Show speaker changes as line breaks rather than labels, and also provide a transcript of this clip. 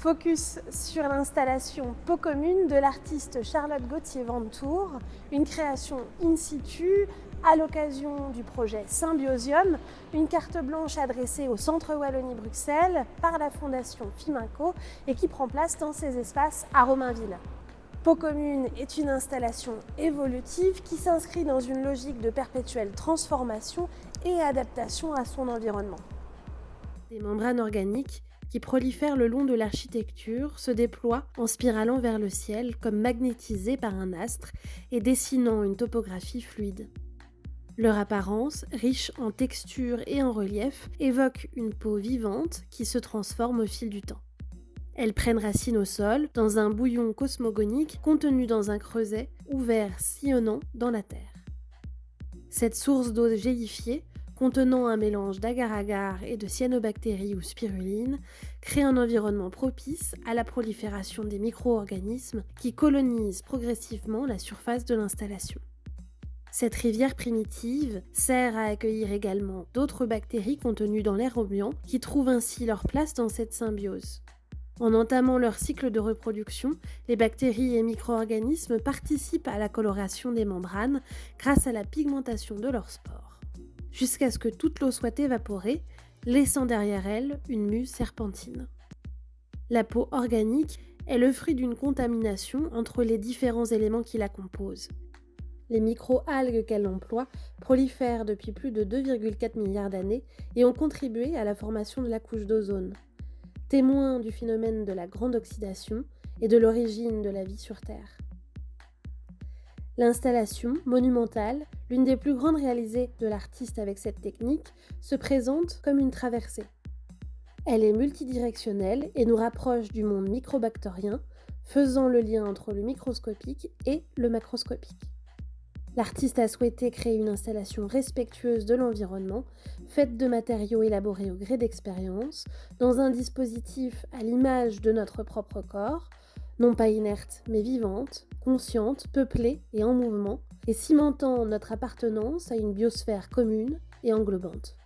Focus sur l'installation Peau commune de l'artiste Charlotte Gauthier-Ventour, une création in situ à l'occasion du projet Symbiosium, une carte blanche adressée au Centre Wallonie-Bruxelles par la Fondation Fiminco et qui prend place dans ces espaces à Romainville. Peau commune est une installation évolutive qui s'inscrit dans une logique de perpétuelle transformation et adaptation à son environnement. Des membranes organiques qui prolifèrent le long de l'architecture se déploient en spiralant vers le ciel comme magnétisées par un astre et dessinant une topographie fluide. Leur apparence, riche en texture et en relief, évoque une peau vivante qui se transforme au fil du temps. Elles prennent racine au sol, dans un bouillon cosmogonique contenu dans un creuset ouvert sillonnant dans la terre. Cette source d'eau gélifiée, contenant un mélange d'agar-agar et de cyanobactéries ou spiruline, crée un environnement propice à la prolifération des micro-organismes qui colonisent progressivement la surface de l'installation. Cette rivière primitive sert à accueillir également d'autres bactéries contenues dans l'air ambiant qui trouvent ainsi leur place dans cette symbiose. En entamant leur cycle de reproduction, les bactéries et micro-organismes participent à la coloration des membranes grâce à la pigmentation de leurs spores, jusqu'à ce que toute l'eau soit évaporée, laissant derrière elle une mue serpentine. La peau organique est le fruit d'une contamination entre les différents éléments qui la composent. Les micro-algues qu'elle emploie prolifèrent depuis plus de 2,4 milliards d'années et ont contribué à la formation de la couche d'ozone, témoin du phénomène de la grande oxydation et de l'origine de la vie sur Terre. L'installation, monumentale, l'une des plus grandes réalisées de l'artiste avec cette technique, se présente comme une traversée. Elle est multidirectionnelle et nous rapproche du monde microbactérien, faisant le lien entre le microscopique et le macroscopique. L'artiste a souhaité créer une installation respectueuse de l'environnement, faite de matériaux élaborés au gré d'expérience, dans un dispositif à l'image de notre propre corps, non pas inerte mais vivante, consciente, peuplée et en mouvement, et cimentant notre appartenance à une biosphère commune et englobante.